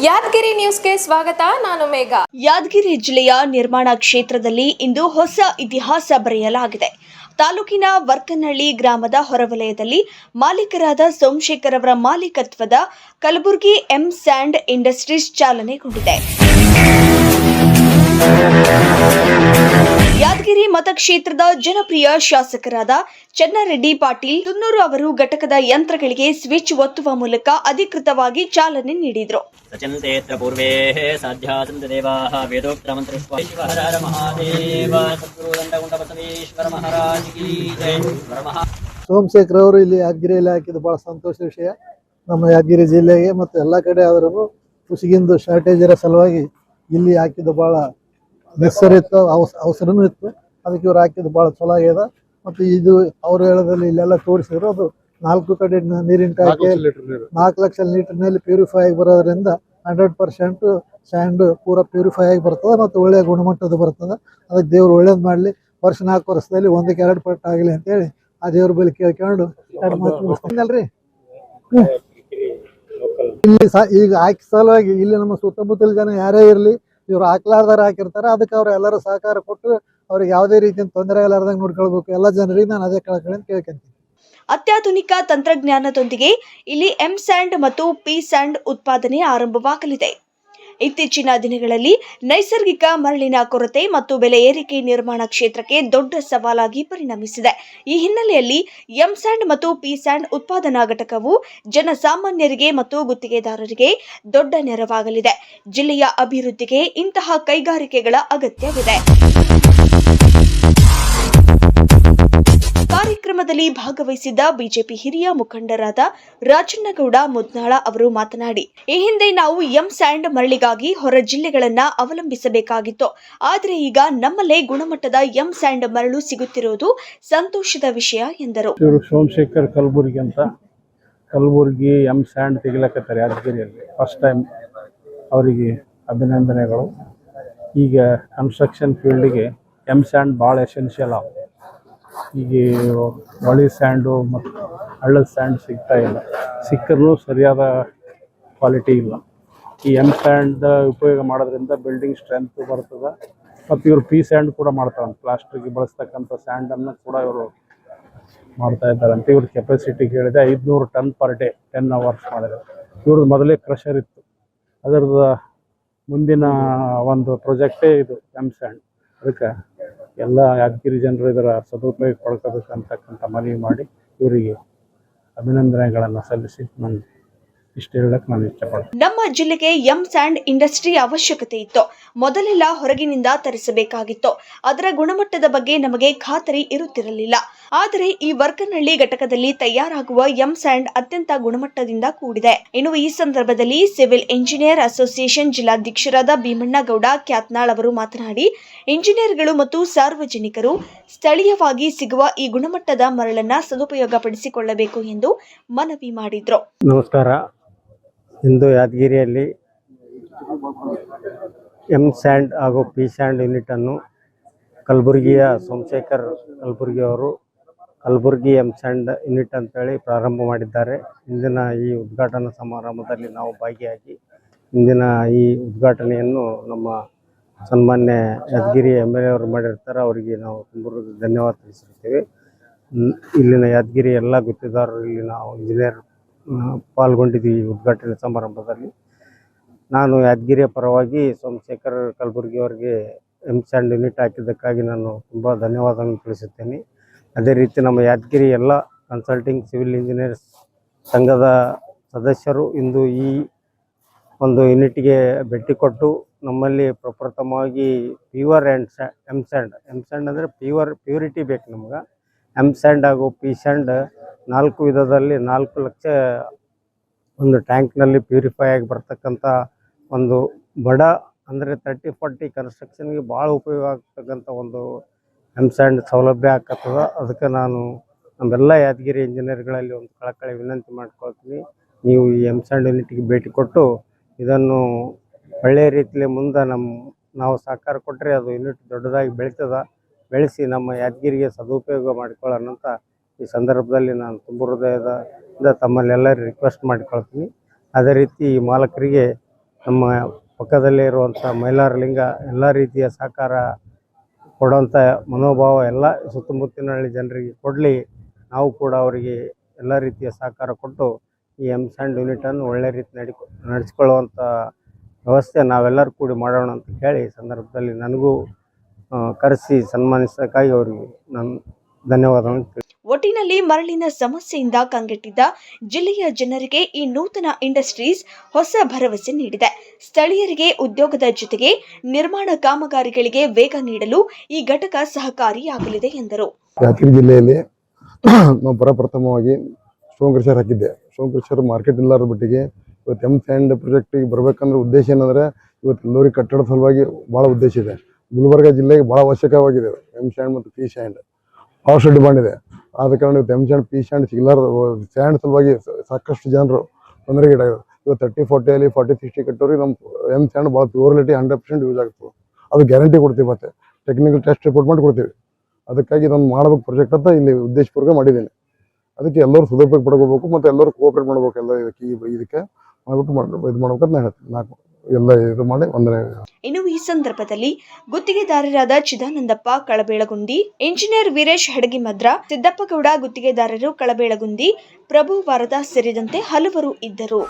ಯಾದಗಿರಿ ನ್ಯೂಸ್ಗೆ ಸ್ವಾಗತ. ನಾನು ಮೇಘ. ಯಾದಗಿರಿ ಜಿಲ್ಲೆಯ ನಿರ್ಮಾಣ ಕ್ಷೇತ್ರದಲ್ಲಿ ಇಂದು ಹೊಸ ಇತಿಹಾಸ ಬರೆಯಲಾಗಿದೆ. ತಾಲೂಕಿನ ವರ್ಕನಹಳ್ಳಿ ಗ್ರಾಮದ ಹೊರವಲಯದಲ್ಲಿ ಮಾಲೀಕರಾದ ಸೋಮಶೇಖರ್ ಅವರ ಮಾಲೀಕತ್ವದ ಕಲಬುರಗಿ ಎಂ ಸ್ಯಾಂಡ್ ಇಂಡಸ್ಟ್ರೀಸ್ ಚಾಲನೆಗೊಂಡಿದೆ. ಯಾದಗಿರಿ ಮತಕ್ಷೇತ್ರದ ಜನಪ್ರಿಯ ಶಾಸಕರಾದ ಚನ್ನಾರೆಡ್ಡಿ ಪಾಟೀಲ್ ತುನ್ನೂರು ಅವರು ಘಟಕದ ಯಂತ್ರಗಳಿಗೆ ಸ್ವಿಚ್ ಒತ್ತುವ ಮೂಲಕ ಅಧಿಕೃತವಾಗಿ ಚಾಲನೆ ನೀಡಿದರು. ಸೋಮಶೇಖರ್ ಅವರು ಇಲ್ಲಿ ಯಾದಗಿರಿಯಲ್ಲಿ ಹಾಕಿದ್ದು ಬಹಳ ಸಂತೋಷದ ವಿಷಯ. ನಮ್ಮ ಯಾದಗಿರಿ ಜಿಲ್ಲೆಗೆ ಮತ್ತು ಎಲ್ಲ ಕಡೆ ಆದ್ರೂ ಕುಸಿಗಿಂದು ಶಾರ್ಟೇಜ್ ಇರೋ ಸಲುವಾಗಿ ಇಲ್ಲಿ ಹಾಕಿದ್ದು ಬಹಳ ನೆಸರ್ ಇತ್ತು, ಅವಸರನೂ ಇತ್ತು. ಅದಕ್ಕೆ ಇವ್ರು ಹಾಕಿದ್ದು ಬಹಳ ಚಲೋ ಆಗ್ಯದ. ಮತ್ತು ಇದು ಅವ್ರು ಹೇಳೋದ್ರಲ್ಲಿ ಇಲ್ಲೆಲ್ಲ ತೋರಿಸಿದ್ರು, ಅದು 4 ಕಡೆ ನೀರಿನ ಟ್ಯಾಂಕ್ 4 ಲಕ್ಷ ಲೀಟರ್ನಲ್ಲಿ ಪ್ಯೂರಿಫೈ ಆಗಿ ಬರೋದ್ರಿಂದ 100% ಸ್ಯಾಂಡ್ ಪೂರ ಪ್ಯೂರಿಫೈ ಆಗಿ ಬರ್ತದೆ ಮತ್ತು ಒಳ್ಳೆಯ ಗುಣಮಟ್ಟದ ಬರ್ತದೆ. ಅದಕ್ಕೆ ದೇವ್ರು ಒಳ್ಳೇದು ಮಾಡಲಿ, 4 ವರ್ಷದಲ್ಲಿ 1ಕ್ಕೆ 2 ಪಟ್ಟು ಆಗಲಿ ಅಂತೇಳಿ ಆ ದೇವ್ರ ಬಳಿ ಕೇಳ್ಕೊಂಡು 2 ಮಾತು ಮುಗಿಸ್ತೀನಲ್ರಿ. ಇಲ್ಲಿ ಈಗ ಹಾಕಿ ಸಲುವಾಗಿ ಇಲ್ಲಿ ನಮ್ಮ ಸುತ್ತಮುತ್ತಲ ಜನ ಯಾರೇ ಇರಲಿ, ಇವ್ರು ಹಾಕ್ಲಾರ್ದಾರ ಹಾಕಿರ್ತಾರೆ. ಅದಕ್ಕೆ ಅವ್ರು ಎಲ್ಲರೂ ಸಹಕಾರ ಕೊಟ್ಟು ಅವ್ರಿಗೆ ಯಾವುದೇ ರೀತಿಯ ತೊಂದರೆ ಇಲ್ಲಾರ್ದಂಗೆ ನೋಡ್ಕೊಳ್ಬೇಕು. ಎಲ್ಲ ಜನರಿಗೆ ನಾನು ಅದೇ ಕಳಕಳಿ ಅಂತ ಕೇಳ್ಕೊಂತೀನಿ. ಅತ್ಯಾಧುನಿಕ ತಂತ್ರಜ್ಞಾನದೊಂದಿಗೆ ಇಲ್ಲಿ ಎಂ ಸ್ಯಾಂಡ್ ಮತ್ತು ಪಿ ಸ್ಯಾಂಡ್ ಉತ್ಪಾದನೆ ಆರಂಭವಾಗಲಿದೆ. ಇತ್ತೀಚಿನ ದಿನಗಳಲ್ಲಿ ನೈಸರ್ಗಿಕ ಮರಳಿನ ಕೊರತೆ ಮತ್ತು ಬೆಲೆ ಏರಿಕೆ ನಿರ್ಮಾಣ ಕ್ಷೇತ್ರಕ್ಕೆ ದೊಡ್ಡ ಸವಾಲಾಗಿ ಪರಿಣಮಿಸಿದೆ. ಈ ಹಿನ್ನೆಲೆಯಲ್ಲಿ ಎಂ ಸ್ಯಾಂಡ್ ಮತ್ತು ಪಿ ಸ್ಯಾಂಡ್ ಉತ್ಪಾದನಾ ಘಟಕವು ಜನಸಾಮಾನ್ಯರಿಗೆ ಮತ್ತು ಗುತ್ತಿಗೆದಾರರಿಗೆ ದೊಡ್ಡ ನೆರವಾಗಲಿದೆ. ಜಿಲ್ಲೆಯ ಅಭಿವೃದ್ಧಿಗೆ ಇಂತಹ ಕೈಗಾರಿಕೆಗಳ ಅಗತ್ಯವಿದೆ. ಕಾರ್ಯಕ್ರಮದಲ್ಲಿ ಭಾಗವಹಿಸಿದ್ದ ಬಿಜೆಪಿ ಹಿರಿಯ ಮುಖಂಡರಾದ ರಾಜಣ್ಣಗೌಡ ಮುದ್ನಾಳ ಅವರು ಮಾತನಾಡಿ, ಈ ಹಿಂದೆ ನಾವು ಎಂ ಸ್ಯಾಂಡ್ ಮರಳಿಗಾಗಿ ಹೊರ ಜಿಲ್ಲೆಗಳನ್ನ ಅವಲಂಬಿಸಬೇಕಾಗಿತ್ತು. ಆದರೆ ಈಗ ನಮ್ಮಲ್ಲೇ ಗುಣಮಟ್ಟದ ಎಂ ಸ್ಯಾಂಡ್ ಮರಳು ಸಿಗುತ್ತಿರುವುದು ಸಂತೋಷದ ವಿಷಯ ಎಂದರು. ಸೋಮಶೇಖರ್ ಕಲಬುರಗಿ ಅಂತ ಕಲಬುರಗಿ ಎಂ ಸ್ಯಾಂಡ್ ತೆಗಿಲಕತ್ತಾರೆ ಯಾದಗಿರಿಯಲ್ಲಿ. ಫಸ್ಟ್ ಟೈಮ್ ಅವರಿಗೆ ಅಭಿನಂದನೆಗಳು. ಈಗ ಕನ್ಸ್ಟ್ರಕ್ಷನ್ ಫೀಲ್ಡಿಗೆ ಎಂ ಸ್ಯಾಂಡ್ ಭಾಳ ಎಸೆನ್ಷಿಯಲ್ ಆಗುತ್ತೆ. ಈಗ ಹೊಳಿ ಸ್ಯಾಂಡು ಮತ್ತು ಹಳ್ಳದ ಸ್ಯಾಂಡ್ ಸಿಗ್ತಾ ಇಲ್ಲ, ಸಿಕ್ಕರೂ ಸರಿಯಾದ ಕ್ವಾಲಿಟಿ ಇಲ್ಲ. ಈ ಎಮ್ ಸ್ಯಾಂಡ್ ಉಪಯೋಗ ಮಾಡೋದ್ರಿಂದ ಬಿಲ್ಡಿಂಗ್ ಸ್ಟ್ರೆಂತ್ ಬರ್ತದೆ. ಮತ್ತು ಇವರು ಪಿ ಸ್ಯಾಂಡ್ ಕೂಡ ಮಾಡ್ತಾರೆ, ಪ್ಲಾಸ್ಟಿಕ್ಗೆ ಬಳಸ್ತಕ್ಕಂಥ ಸ್ಯಾಂಡನ್ನು ಕೂಡ ಇವರು ಮಾಡ್ತಾ ಇದ್ದಾರಂತೆ. ಇವ್ರ ಕೆಪಾಸಿಟಿ ಹೇಳಿದೆ 500 ಟನ್ ಪರ್ ಡೇ 10 ಅವರ್ಸ್ ಮಾಡಿದೆ. ಇವ್ರದ್ದು ಮೊದಲೇ ಕ್ರಷರ್ ಇತ್ತು, ಅದರದ್ದು ಮುಂದಿನ ಒಂದು ಪ್ರಾಜೆಕ್ಟೇ ಇದು ಎಮ್ ಸ್ಯಾಂಡ್. ಅದಕ್ಕೆ ಎಲ್ಲ ಯಾದಗಿರಿ ಜನರು ಇದರ ಸದುಪಯೋಗ ಪಡ್ಕೋಬೇಕಂತಕ್ಕಂಥ ಮನವಿ ಮಾಡಿ ಇವರಿಗೆ ಅಭಿನಂದನೆಗಳನ್ನು ಸಲ್ಲಿಸಿ ನಾನು ಇಷ್ಟು ಹೇಳಕ್ಕೆ ನಾನು ಇಷ್ಟಪಡ್ತೀನಿ. ನಮ್ಮ ಜಿಲ್ಲೆಗೆ ಎಂ ಸ್ಯಾಂಡ್ ಇಂಡಸ್ಟ್ರಿ ಅವಶ್ಯಕತೆ ಇತ್ತು. ಮೊದಲೆಲ್ಲ ಹೊರಗಿನಿಂದ ತರಿಸಬೇಕಾಗಿತ್ತು. ಅದರ ಗುಣಮಟ್ಟದ ಬಗ್ಗೆ ನಮಗೆ ಖಾತರಿ ಇರುತ್ತಿರಲಿಲ್ಲ. ಆದರೆ ಈ ವರ್ಕನಹಳ್ಳಿ ಘಟಕದಲ್ಲಿ ತಯಾರಾಗುವ ಎಂ ಸ್ಯಾಂಡ್ ಅತ್ಯಂತ ಗುಣಮಟ್ಟದಿಂದ ಕೂಡಿದೆ. ಇನ್ನು ಈ ಸಂದರ್ಭದಲ್ಲಿ ಸಿವಿಲ್ ಇಂಜಿನಿಯರ್ ಅಸೋಸಿಯೇಷನ್ ಜಿಲ್ಲಾಧ್ಯಕ್ಷರಾದ ಭೀಮಣ್ಣಗೌಡ ಕ್ಯಾತ್ನಾಳ್ ಅವರು ಮಾತನಾಡಿ, ಇಂಜಿನಿಯರ್ಗಳು ಮತ್ತು ಸಾರ್ವಜನಿಕರು ಸ್ಥಳೀಯವಾಗಿ ಸಿಗುವ ಈ ಗುಣಮಟ್ಟದ ಮರಳನ್ನ ಸದುಪಯೋಗಪಡಿಸಿಕೊಳ್ಳಬೇಕು ಎಂದು ಮನವಿ ಮಾಡಿದ್ರು. ನಮಸ್ಕಾರ. ಇಂದು ಯಾದಗಿರಿಯಲ್ಲಿ ಎಂ ಸ್ಯಾಂಡ್ ಹಾಗೂ ಪಿ ಸ್ಯಾಂಡ್ ಯೂನಿಟನ್ನು ಕಲಬುರಗಿಯ ಸೋಮಶೇಖರ್ ಕಲಬುರಗಿ ಅವರು ಕಲಬುರಗಿ ಎಂ ಸ್ಯಾಂಡ್ ಯೂನಿಟ್ ಅಂತೇಳಿ ಪ್ರಾರಂಭ ಮಾಡಿದ್ದಾರೆ. ಇಂದಿನ ಈ ಉದ್ಘಾಟನಾ ಸಮಾರಂಭದಲ್ಲಿ ನಾವು ಭಾಗಿಯಾಗಿ ಇಂದಿನ ಈ ಉದ್ಘಾಟನೆಯನ್ನು ನಮ್ಮ ಸನ್ಮಾನ್ಯ ಯಾದಗಿರಿ MLA ಅವರು ಮಾಡಿರ್ತಾರೆ. ಅವರಿಗೆ ನಾವು ತುಂಬ ಧನ್ಯವಾದ ತಿಳಿಸಿರ್ತೀವಿ. ಇಲ್ಲಿನ ಯಾದಗಿರಿ ಎಲ್ಲ ಗುತ್ತಿಗೆದಾರರು, ಇಲ್ಲಿ ನಾವು ಇಂಜಿನಿಯರ್ ಪಾಲ್ಗೊಂಡಿದ್ದೀವಿ ಈ ಉದ್ಘಾಟನೆ ಸಮಾರಂಭದಲ್ಲಿ. ನಾನು ಯಾದಗಿರಿಯ ಪರವಾಗಿ ಸೋಮಶೇಖರ್ ಕಲಬುರಗಿ ಅವರಿಗೆ ಎಂ ಸ್ಯಾಂಡ್ ಯೂನಿಟ್ ಹಾಕಿದ್ದಕ್ಕಾಗಿ ನಾನು ತುಂಬ ಧನ್ಯವಾದವನ್ನು ತಿಳಿಸುತ್ತೇನೆ. ಅದೇ ರೀತಿ ನಮ್ಮ ಯಾದಗಿರಿ ಎಲ್ಲ ಕನ್ಸಲ್ಟಿಂಗ್ ಸಿವಿಲ್ ಇಂಜಿನಿಯರ್ಸ್ ಸಂಘದ ಸದಸ್ಯರು ಇಂದು ಈ ಒಂದು ಯೂನಿಟ್ಗೆ ಭೇಟಿ ಕೊಟ್ಟು ನಮ್ಮಲ್ಲಿ ಪ್ರಪ್ರಥಮವಾಗಿ ಪ್ಯೂರ್ ಎಂ ಸ್ಯಾಂಡ್ ಅಂದರೆ ಪ್ಯೂರಿಟಿ ಬೇಕು ನಮ್ಗೆ. ಎಂ ಸ್ಯಾಂಡ್ ಹಾಗೂ ಪಿ ಸ್ಯಾಂಡ್ 4 ವಿಧದಲ್ಲಿ 4 ಲಕ್ಷ ಒಂದು ಟ್ಯಾಂಕ್ನಲ್ಲಿ ಪ್ಯೂರಿಫೈ ಆಗಿ ಬರ್ತಕ್ಕಂಥ ಒಂದು ಬಡ ಅಂದರೆ 30-40 ಕನ್ಸ್ಟ್ರಕ್ಷನ್ಗೆ ಭಾಳ ಉಪಯೋಗ ಆಗ್ತಕ್ಕಂಥ ಒಂದು ಎಂ ಸ್ಯಾಂಡ್ ಸೌಲಭ್ಯ ಆಗ್ತದೆ. ಅದಕ್ಕೆ ನಾನು ನಮ್ಮೆಲ್ಲ ಯಾದಗಿರಿ ಇಂಜಿನಿಯರ್ಗಳಲ್ಲಿ ಒಂದು ಕಳಕಳಿ ವಿನಂತಿ ಮಾಡ್ಕೊಳ್ತೀನಿ, ನೀವು ಈ ಎಂ ಸ್ಯಾಂಡ್ ಯೂನಿಟ್ಗೆ ಭೇಟಿ ಕೊಟ್ಟು ಇದನ್ನು ಒಳ್ಳೆಯ ರೀತಿಯಲ್ಲಿ ಮುಂದೆ ನಾವು ಸಹಕಾರ ಕೊಟ್ಟರೆ ಅದು ಯೂನಿಟ್ ದೊಡ್ಡದಾಗಿ ಬೆಳೆಸಿ ನಮ್ಮ ಯಾದಗಿರಿಗೆ ಸದುಪಯೋಗ ಮಾಡಿಕೊಳ್ಳೋಣ ಅಂತ ಈ ಸಂದರ್ಭದಲ್ಲಿ ನಾನು ತುಂಬ ಹೃದಯದಿಂದ ತಮ್ಮಲ್ಲೆಲ್ಲರೂ ರಿಕ್ವೆಸ್ಟ್ ಮಾಡಿಕೊಳ್ತೀನಿ. ಅದೇ ರೀತಿ ಈ ಮಾಲಕರಿಗೆ ನಮ್ಮ ಪಕ್ಕದಲ್ಲೇ ಇರುವಂಥ ಮೈಲಾರಲಿಂಗ ಎಲ್ಲ ರೀತಿಯ ಸಹಕಾರ ಕೊಡುವಂಥ ಮನೋಭಾವ ಎಲ್ಲ ಸುತ್ತಮುತ್ತಲಿನ ಹಳ್ಳಿ ಜನರಿಗೆ ಕೊಡಲಿ. ನಾವು ಕೂಡ ಅವರಿಗೆ ಎಲ್ಲ ರೀತಿಯ ಸಹಕಾರ ಕೊಟ್ಟು ಈ ಎಮ್ ಸ್ಯಾಂಡ್ ಯೂನಿಟನ್ನು ಒಳ್ಳೆ ರೀತಿ ನಡೆಸ್ಕೊಳ್ಳುವಂಥ ವ್ಯವಸ್ಥೆ ನಾವೆಲ್ಲರೂ ಕೂಡಿ ಮಾಡೋಣ ಅಂತ ಹೇಳಿ ಈ ಸಂದರ್ಭದಲ್ಲಿ ನನಗೂ ಕರೆಸಿ ಸನ್ಮಾನಿಸೋಕ್ಕಾಗಿ ಅವರಿಗೆ ನಾನು ಧನ್ಯವಾದಗಳನ್ನು. ಒಟ್ಟಿನಲ್ಲಿ ಮರಳಿನ ಸಮಸ್ಯೆಯಿಂದ ಕಂಗೆಟ್ಟಿದ್ದ ಜಿಲ್ಲೆಯ ಜನರಿಗೆ ಈ ನೂತನ ಇಂಡಸ್ಟ್ರೀಸ್ ಹೊಸ ಭರವಸೆ ನೀಡಿದೆ. ಸ್ಥಳೀಯರಿಗೆ ಉದ್ಯೋಗದ ಜೊತೆಗೆ ನಿರ್ಮಾಣ ಕಾಮಗಾರಿಗಳಿಗೆ ವೇಗ ನೀಡಲು ಈ ಘಟಕ ಸಹಕಾರಿಯಾಗಲಿದೆ ಎಂದರು. ಯಾದಗಿರಿ ಜಿಲ್ಲೆಯಲ್ಲಿ ನಾವು ಪ್ರಪ್ರಥಮವಾಗಿ ಸ್ಟೋನ್ ಕ್ರಷರ್ ಹಾಕಿದ್ದೆ. ಸ್ಟೋನ್ ಕ್ರಷರ್ ಮಾರ್ಕೆಟ್ ಇಲ್ಲದ ಬಿಟ್ಟಿಗೆ ಇವತ್ತು ಎಮ್ ಸ್ಯಾಂಡ್ ಪ್ರಾಜೆಕ್ಟಿಗೆ ಬರಬೇಕಂದ್ರೆ ಉದ್ದೇಶ ಏನಂದರೆ ಇವತ್ತು ಎಲ್ಲರಿಗೆ ಕಟ್ಟಡದ ಸಲುವಾಗಿ ಭಾಳ ಉದ್ದೇಶ ಇದೆ. ಗುಲ್ಬರ್ಗ ಜಿಲ್ಲೆಗೆ ಭಾಳ ಅವಶ್ಯಕವಾಗಿದೆ ಎಮ್ ಸ್ಯಾಂಡ್ ಮತ್ತು ಪಿ ಸ್ಯಾಂಡ್. ಭಾಳಷ್ಟು ಡಿಮಾಂಡ್ ಇದೆ. ಆದ ಕಾರಣ ಇವತ್ತು ಎಮ್ ಸ್ಯಾಂಡ್ ಪಿ ಸ್ಯಾಂಡ್ ಸಿಗ್ಲಾರ ಸ್ಯಾಂಡ್ ಸಲುವಾಗಿ ಸಾಕಷ್ಟು ಜನರು ತೊಂದರೆಗೀಡಾಗಿದೆ. ಇವತ್ತು 30-40 40-60 ಕಟ್ಟೋರಿಗೆ ನಮ್ಮ ಎಮ್ ಸ್ಯಾಂಡ್ ಭಾಳ ಪ್ಯೂರಿಟಿ 100% ಯೂಸ್ ಆಗ್ತದೆ. ಅದು ಗ್ಯಾರಂಟಿ ಕೊಡ್ತೀವಿ. ಮತ್ತು ಟೆಕ್ನಿಕಲ್ ಟೆಸ್ಟ್ ರಿಪೋರ್ಟ್ ಮಾಡಿ ಕೊಡ್ತೀವಿ. ಅದಕ್ಕಾಗಿ ನಾನು ಮಾಡ್ಬೇಕು ಪ್ರಾಜೆಕ್ಟ್ ಅಂತ ಇಲ್ಲಿ ಉದ್ದೇಶಪೂರ್ವಕ ಮಾಡಿದ್ದೀನಿ. ಅದಕ್ಕೆ ಎಲ್ಲರೂ ಸದುಪಯೋಗ ಪಡ್ಕೋಬೇಕು ಮತ್ತು ಎಲ್ಲರೂ ಕೋಆಪ್ರೇಟ್ ಮಾಡ್ಬೇಕು. ಎಲ್ಲ ಇದಕ್ಕೆ ಮಾಡ್ಬಿಟ್ಟು ಇದು ಮಾಡ್ಬೇಕಂತ ನಾನು ಹೇಳ್ತೀನಿ. ನಾಲ್ಕು ಎಲ್ಲ ಇದು ಮಾಡಿ ವಂದನೆ. ಇನ್ನು ಈ ಸಂದರ್ಭದಲ್ಲಿ ಗುತ್ತಿಗೆದಾರರಾದ ಚಿದಾನಂದಪ್ಪ ಕಳಬೇಳಗುಂದಿ, ಇಂಜಿನಿಯರ್ ವೀರೇಶ್ ಹಡಗಿಮದ್ರ, ಸಿದ್ದಪ್ಪಗೌಡ ಗುತ್ತಿಗೆದಾರರು ಕಳಬೇಳಗುಂದಿ, ಪ್ರಭು ವಾರದ ಸೇರಿದಂತೆ ಹಲವರು ಇದ್ದರು.